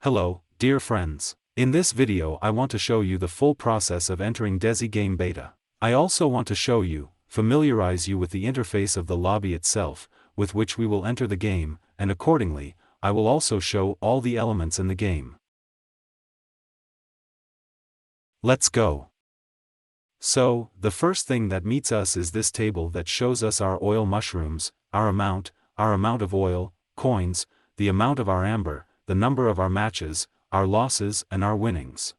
Hello, dear friends. In this video I want to show you the full process of entering DESI Game Beta. I also want to familiarize you with the interface of the lobby itself, with which we will enter the game, and accordingly, I will also show all the elements in the game. Let's go. So, the first thing that meets us is this table that shows us our oil mushrooms, our amount of oil, coins, the amount of our amber, the number of our matches, our losses and our winnings.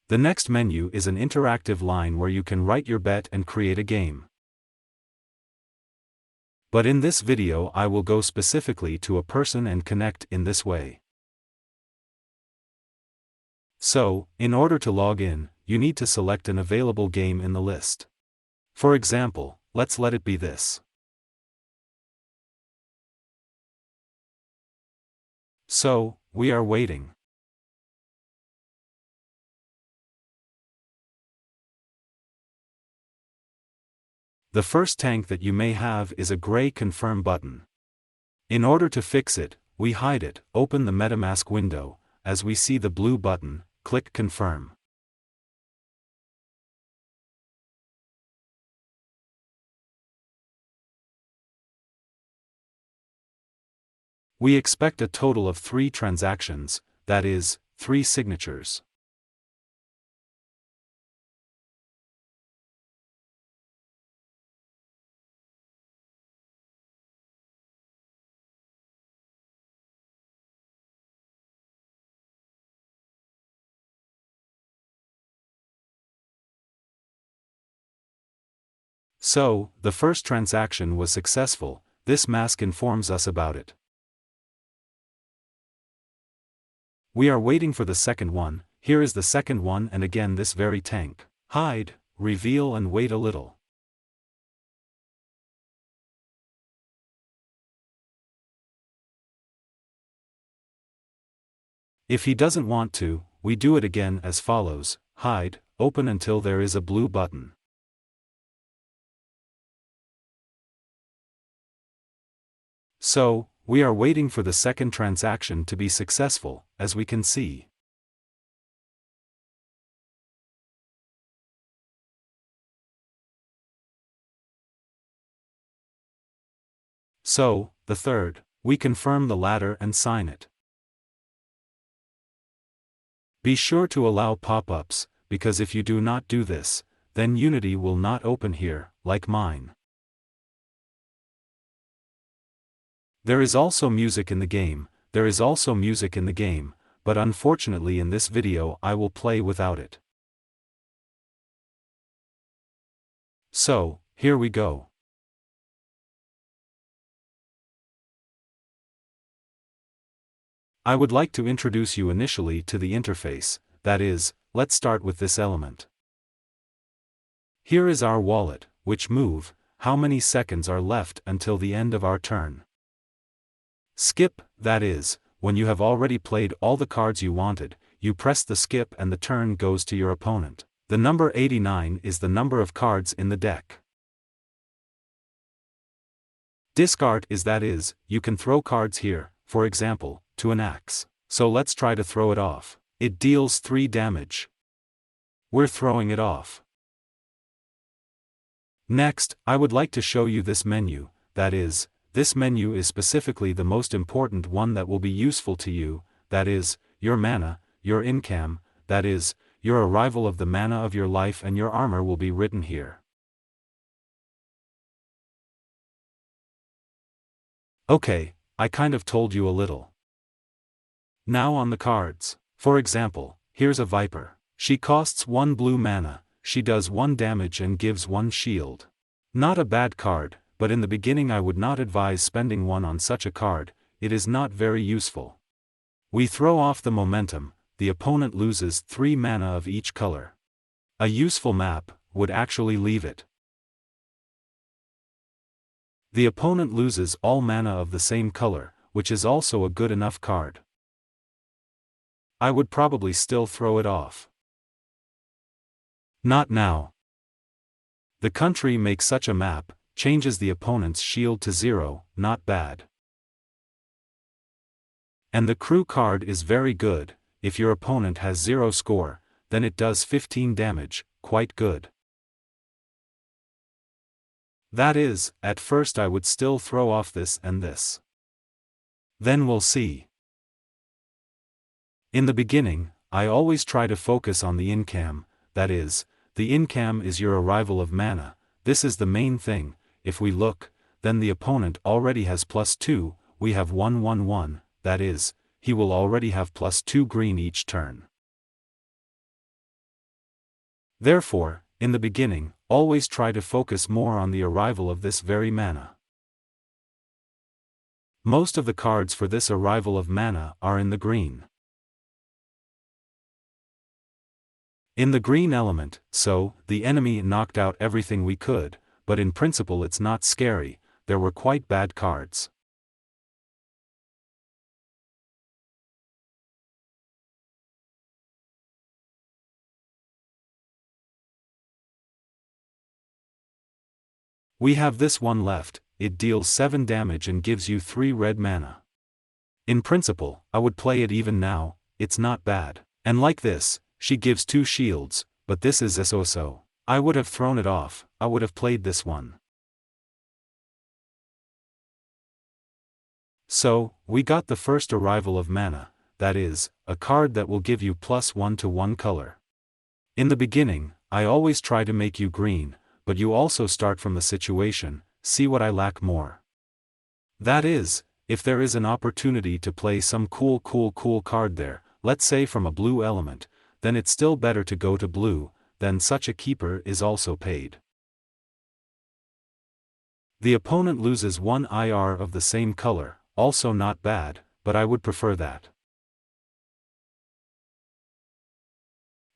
The next menu is an interactive line where you can write your bet and create a game. But in this video I will go specifically to a person and connect in this way. So, in order to log in, you need to select an available game in the list. For example, let's let it be this. So, we are waiting. The first tank that you may have is a gray confirm button. In order to fix it, we hide it, open the MetaMask window, as we see the blue button, click confirm. We expect a total of 3 transactions, that is, 3 signatures. So, the first transaction was successful. This mask informs us about it. We are waiting for the second one. Here is the second one, and again this very tank. Hide, reveal and wait a little. If he doesn't want to, we do it again as follows: hide, open until there is a blue button. So, we are waiting for the second transaction to be successful, as we can see. So, the third, we confirm the ladder and sign it. Be sure to allow pop-ups, because if you do not do this, then Unity will not open here, like mine. There is also music in the game, but unfortunately in this video I will play without it. So, here we go. I would like to introduce you initially to the interface, that is, let's start with this element. Here is our wallet, which move, how many seconds are left until the end of our turn. Skip, that is, when you have already played all the cards you wanted, you press the skip and the turn goes to your opponent. The number 89 is the number of cards in the deck. Discard is, that is, you can throw cards here, for example, to an axe. So let's try to throw it off. It deals 3 damage. We're throwing it off. Next, I would like to show you this menu, that is, this menu is specifically the most important one that will be useful to you, that is, your mana, your income, that is, your arrival of the mana of your life and your armor will be written here. Okay, I kind of told you a little. Now on the cards. For example, here's a Viper. She costs 1 blue mana, she does 1 damage and gives 1 shield. Not a bad card, but in the beginning I would not advise spending 1 on such a card, it is not very useful. We throw off the momentum, the opponent loses 3 mana of each color. A useful map would actually leave it. The opponent loses all mana of the same color, which is also a good enough card. I would probably still throw it off. Not now. The country makes such a map, changes the opponent's shield to 0, not bad. And the crew card is very good. If your opponent has 0 score, then it does 15 damage, quite good. That is, at first I would still throw off this and this. Then we'll see. In the beginning, I always try to focus on the incam, that is, the incam is your arrival of mana. This is the main thing. If we look, then the opponent already has +2, we have 1/1/1, that is, he will already have +2 green each turn. Therefore, in the beginning, always try to focus more on the arrival of this very mana. Most of the cards for this arrival of mana are in the green. In the green element, so, the enemy knocked out everything we could, but in principle it's not scary, there were quite bad cards. We have this one left, it deals 7 damage and gives you 3 red mana. In principle, I would play it even now, it's not bad. And like this, she gives 2 shields, but this is so. I would have thrown it off, I would have played this one. So, we got the first arrival of mana, that is, a card that will give you +1 to 1 color. In the beginning, I always try to make you green, but you also start from the situation, see what I lack more. That is, if there is an opportunity to play some cool card there, let's say from a blue element, then it's still better to go to blue, then such a keeper is also paid. The opponent loses 1 IR of the same color, also not bad, but I would prefer that.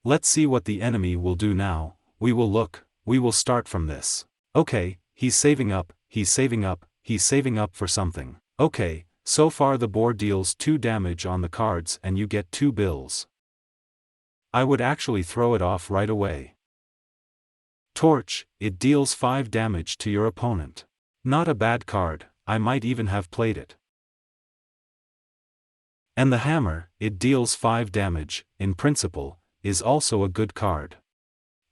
Let's see what the enemy will do now. We will start from this. Okay, he's saving up for something. Okay, so far the board deals 2 damage on the cards and you get 2 bills. I would actually throw it off right away. Torch, it deals 5 damage to your opponent. Not a bad card, I might even have played it. And the hammer, it deals 5 damage, in principle, is also a good card.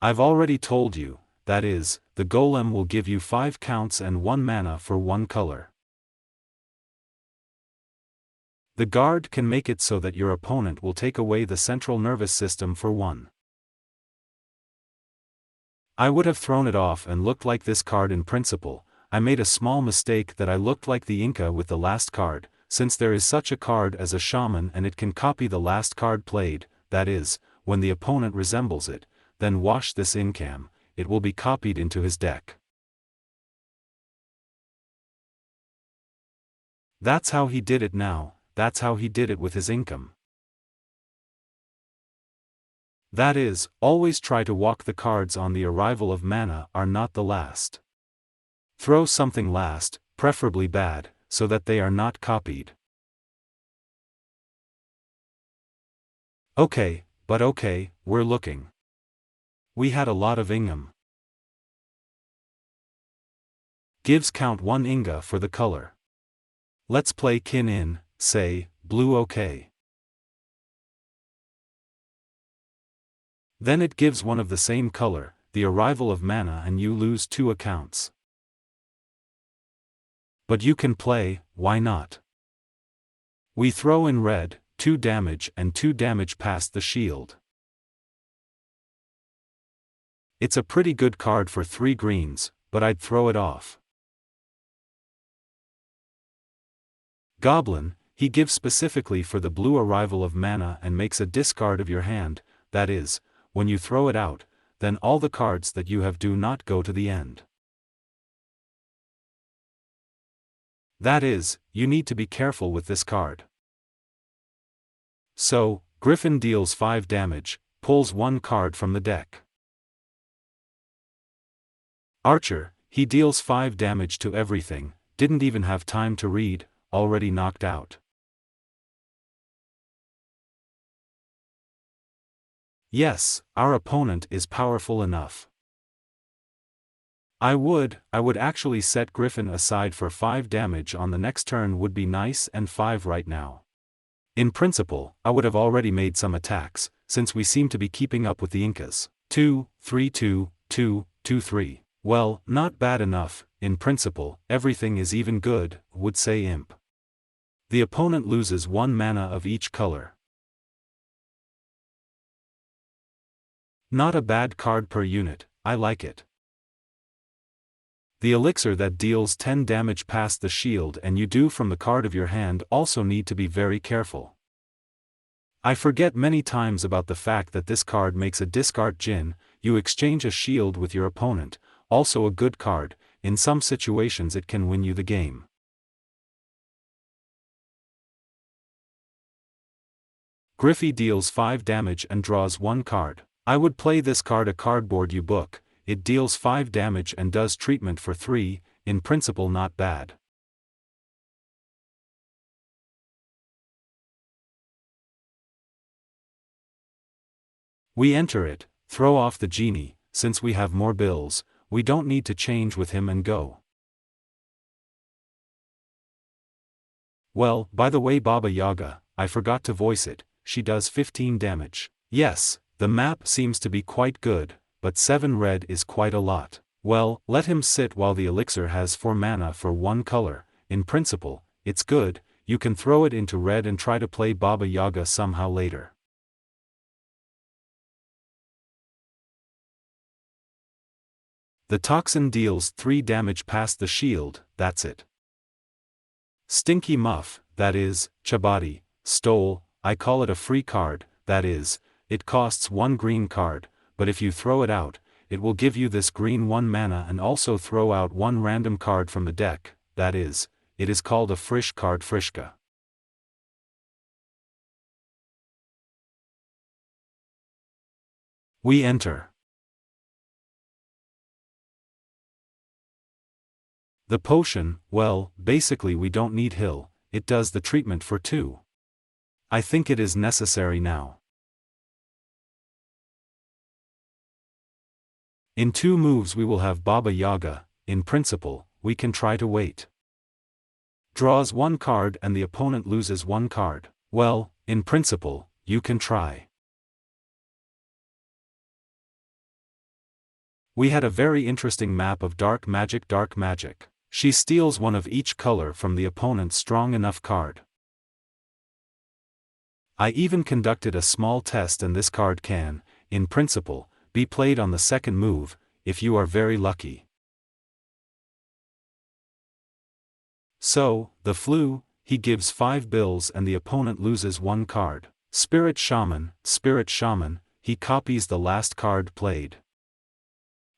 I've already told you, that is, the golem will give you 5 counts and 1 mana for 1 color. The guard can make it so that your opponent will take away the central nervous system for 1. I would have thrown it off and looked like this card in principle. I made a small mistake that I looked like the Inca with the last card, since there is such a card as a shaman and it can copy the last card played, that is, when the opponent resembles it, then wash this incam, it will be copied into his deck. That's how he did it now, that's how he did it with his income. That is, always try to walk the cards on the arrival of mana are not the last. Throw something last, preferably bad, so that they are not copied. Okay, we're looking. We had a lot of ingam. Gives count 1 inga for the color. Let's play kin in, say, blue okay. Then it gives 1 of the same color, the arrival of mana and you lose 2 accounts. But you can play, why not? We throw in red, 2 damage and 2 damage past the shield. It's a pretty good card for 3 greens, but I'd throw it off. Goblin, he gives specifically for the blue arrival of mana and makes a discard of your hand, that is, when you throw it out, then all the cards that you have do not go to the end. That is, you need to be careful with this card. So, Griffin deals 5 damage, pulls 1 card from the deck. Archer, he deals 5 damage to everything, didn't even have time to read, already knocked out. Yes, our opponent is powerful enough. I would actually set Griffin aside for 5 damage on the next turn would be nice and 5 right now. In principle, I would have already made some attacks, since we seem to be keeping up with the Incas. 2, 3 2, 2, 2 3. Well, not bad enough, in principle, everything is even good, would say Imp. The opponent loses 1 mana of each color. Not a bad card per unit, I like it. The elixir that deals 10 damage past the shield and you do from the card of your hand also need to be very careful. I forget many times about the fact that this card makes a discard Djinn, you exchange a shield with your opponent, also a good card, in some situations it can win you the game. Griffey deals 5 damage and draws 1 card. I would play this card a cardboard you book, it deals 5 damage and does treatment for 3, in principle not bad. We enter it, throw off the genie, since we have more bills, we don't need to change with him and go. Well, by the way Baba Yaga, I forgot to voice it, she does 15 damage. Yes, the map seems to be quite good, but 7 red is quite a lot. Well, let him sit while the elixir has 4 mana for 1 color, in principle, it's good, you can throw it into red and try to play Baba Yaga somehow later. The toxin deals 3 damage past the shield, that's it. Stinky Muff, that is, Chabadi, stole, I call it a free card, that is, it costs 1 green card, but if you throw it out, it will give you this green 1 mana and also throw out 1 random card from the deck, that is, it is called a Frisch card Frischka. We enter. The potion, well, basically we don't need Hill, it does the treatment for 2. I think it is necessary now. In 2 moves we will have Baba Yaga, in principle, we can try to wait. Draws 1 card and the opponent loses 1 card. Well, in principle, you can try. We had a very interesting map of dark magic. She steals 1 of each color from the opponent's strong enough card. I even conducted a small test and this card can, in principle, be played on the second move, if you are very lucky. So, the flu, he gives 5 bills and the opponent loses 1 card. Spirit Shaman, he copies the last card played.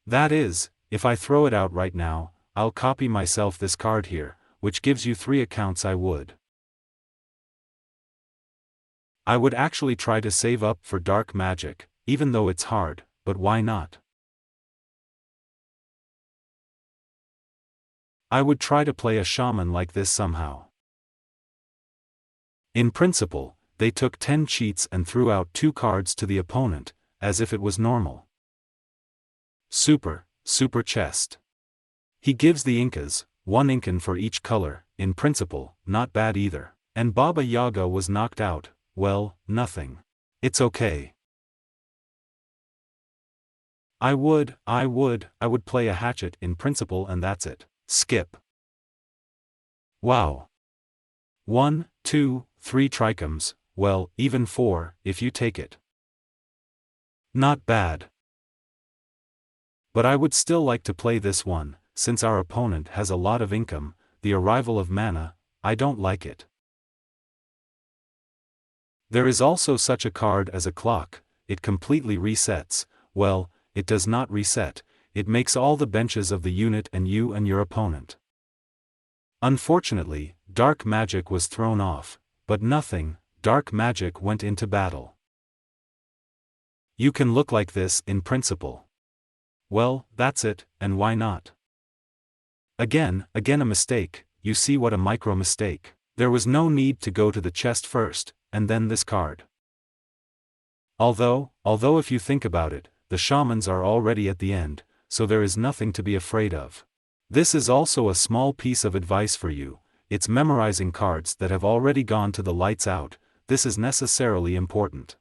That is, if I throw it out right now, I'll copy myself this card here, which gives you 3 accounts. I would actually try to save up for dark magic, even though it's hard, but why not? I would try to play a shaman like this somehow. In principle, they took 10 cheats and threw out 2 cards to the opponent, as if it was normal. Super chest. He gives the Incas, 1 Incan for each color, in principle, not bad either. And Baba Yaga was knocked out, well, nothing. It's okay. I would play a hatchet in principle and that's it. Skip. Wow. 1, 2, 3 trichomes, well, even 4, if you take it. Not bad. But I would still like to play this one, since our opponent has a lot of income, the arrival of mana, I don't like it. There is also such a card as a clock, it completely resets, well, it does not reset, it makes all the benches of the unit and you and your opponent. Unfortunately, dark magic was thrown off, but nothing, dark magic went into battle. You can look like this in principle. Well, that's it, and why not? Again a mistake, you see what a micro mistake. There was no need to go to the chest first, and then this card. Although if you think about it, the shamans are already at the end, so there is nothing to be afraid of. This is also a small piece of advice for you. It's memorizing cards that have already gone to the lights out. This is necessarily important.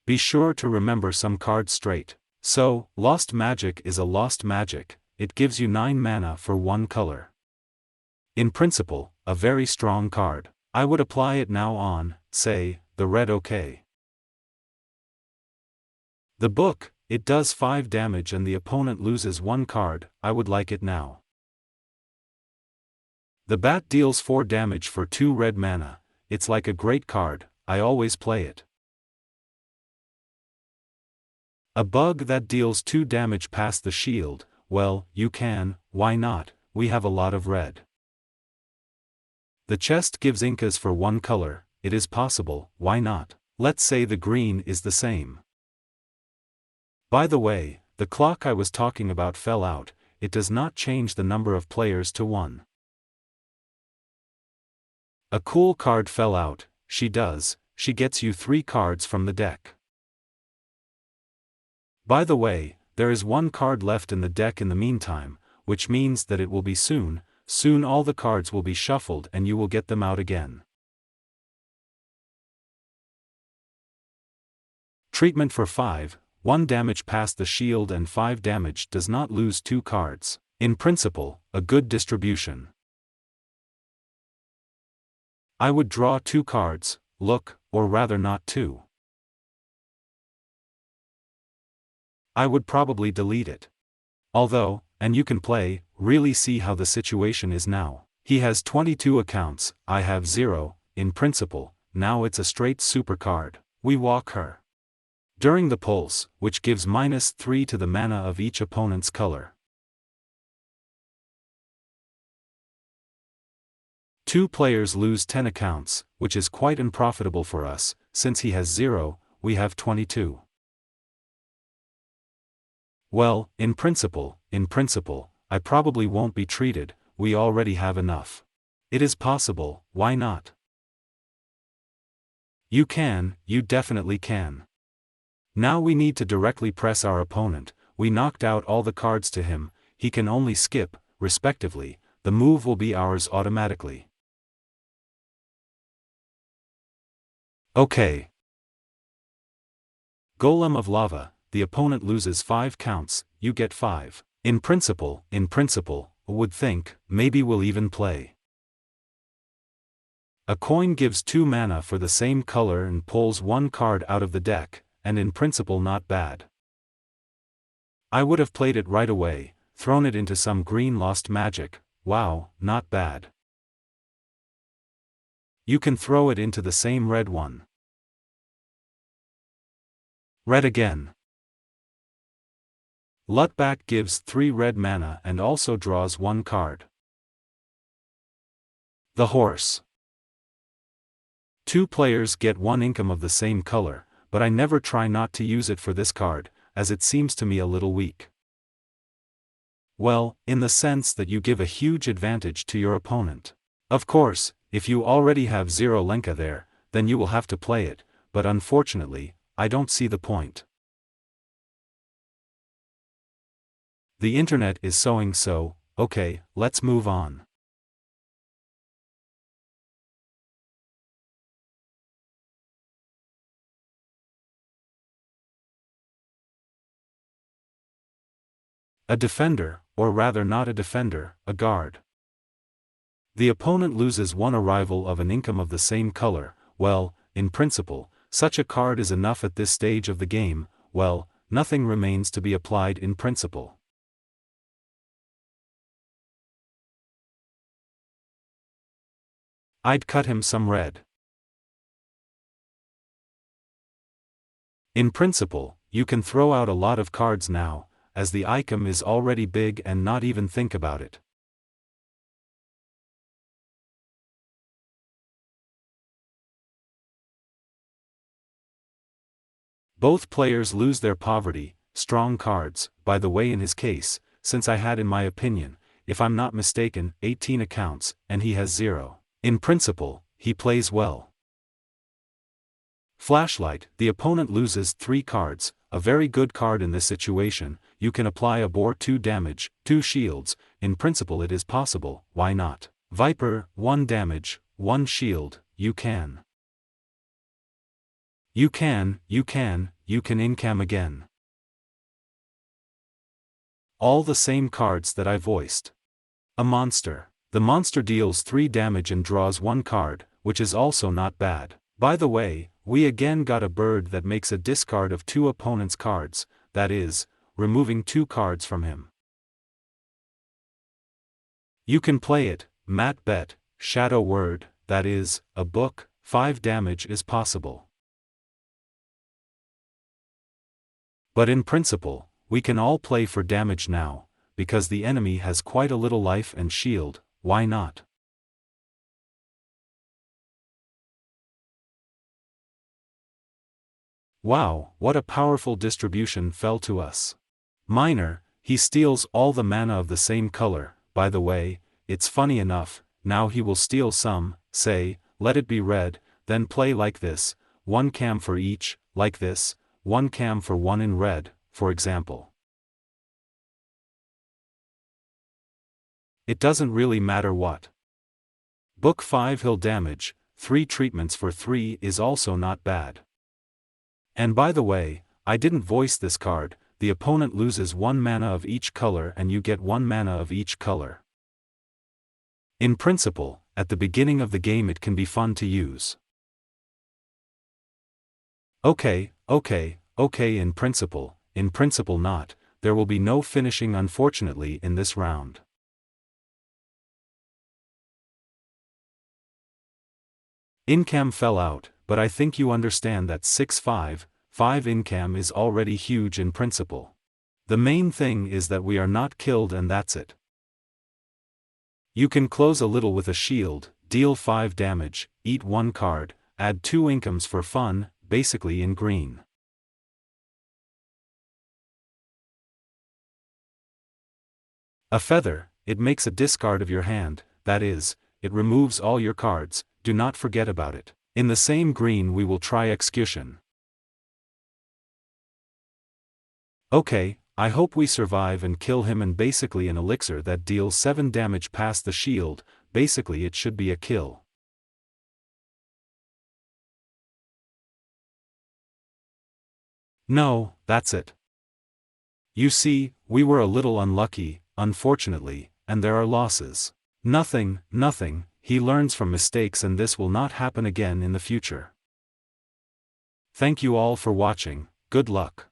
Be sure to remember some cards straight. So, Lost Magic is a lost magic. It gives you 9 mana for 1 color. In principle, a very strong card. I would apply it now on, say, the red OK. The book, it does 5 damage and the opponent loses 1 card. I would like it now. The bat deals 4 damage for 2 red mana. It's like a great card. I always play it. A bug that deals 2 damage past the shield, well, you can, why not, we have a lot of red. The chest gives Incas for 1 color, it is possible, why not? Let's say the green is the same. By the way, the clock I was talking about fell out, it does not change the number of players to 1. A cool card fell out, she gets you 3 cards from the deck. By the way, there is 1 card left in the deck in the meantime, which means that it will be soon all the cards will be shuffled and you will get them out again. Treatment for 5, 1 damage past the shield and 5 damage does not lose 2 cards. In principle, a good distribution. I would draw 2 cards, look, or rather not 2. I would probably delete it. Although, and you can play, really see how the situation is now. He has 22 accounts, I have 0, in principle, now it's a straight super card. We walk her. During the pulse, which gives -3 to the mana of each opponent's color. 2 players lose 10 accounts, which is quite unprofitable for us, since he has 0, we have 22. Well, in principle, I probably won't be treated, we already have enough. It is possible, why not? You definitely can. Now we need to directly press our opponent, we knocked out all the cards to him, he can only skip, respectively, the move will be ours automatically. Okay. Golem of Lava, the opponent loses 5 counts, you get 5. In principle, would think, maybe we'll even play. A coin gives 2 mana for the same color and pulls 1 card out of the deck, and in principle not bad. I would have played it right away, thrown it into some green lost magic, wow, not bad. You can throw it into the same red one. Red again. Lutback gives 3 red mana and also draws 1 card. The Horse. 2 players get 1 income of the same color, but I never try not to use it for this card, as it seems to me a little weak. Well, in the sense that you give a huge advantage to your opponent. Of course, if you already have 0 Lenka there, then you will have to play it, but unfortunately, I don't see the point. The internet is so, okay, let's move on. A defender, or rather not a defender, a guard. The opponent loses 1 arrival of an income of the same color. Well, in principle, such a card is enough at this stage of the game, well, nothing remains to be applied in principle. I'd cut him some red. In principle, you can throw out a lot of cards now, as the icon is already big and not even think about it. Both players lose their poverty, strong cards, by the way in his case, since I had in my opinion, if I'm not mistaken, 18 accounts, and he has 0. In principle, he plays well. Flashlight, the opponent loses 3 cards, a very good card in this situation. You can apply a bore 2 damage, 2 shields, in principle it is possible, why not? Viper, 1 damage, 1 shield, you can incam again. All the same cards that I voiced. A monster. The monster deals 3 damage and draws 1 card, which is also not bad. By the way, we again got a bird that makes a discard of 2 opponent's cards, that is, removing 2 cards from him. You can play it, Mat Bet, Shadow Word, that is, a book, 5 damage is possible. But in principle, we can all play for damage now, because the enemy has quite a little life and shield, why not? Wow, what a powerful distribution fell to us. Minor, he steals all the mana of the same color. By the way, it's funny enough, now he will steal some, say, let it be red, then play like this, 1 cam for each, like this, 1 cam for 1 in red, for example. It doesn't really matter what. Book 5 he'll damage, 3 treatments for 3 is also not bad. And by the way, I didn't voice this card, the opponent loses 1 mana of each color and you get 1 mana of each color. In principle, at the beginning of the game it can be fun to use. Okay, in principle not, there will be no finishing unfortunately in this round. Incam fell out, but I think you understand that 6-5 incam is already huge in principle. The main thing is that we are not killed and that's it. You can close a little with a shield, deal 5 damage, eat 1 card, add 2 incomes for fun, basically in green. A feather, it makes a discard of your hand, that is, it removes all your cards, do not forget about it. In the same green we will try execution. Okay, I hope we survive and kill him, and basically an elixir that deals 7 damage past the shield, basically it should be a kill. No, that's it. You see, we were a little unlucky, unfortunately, and there are losses. Nothing, he learns from mistakes and this will not happen again in the future. Thank you all for watching, good luck.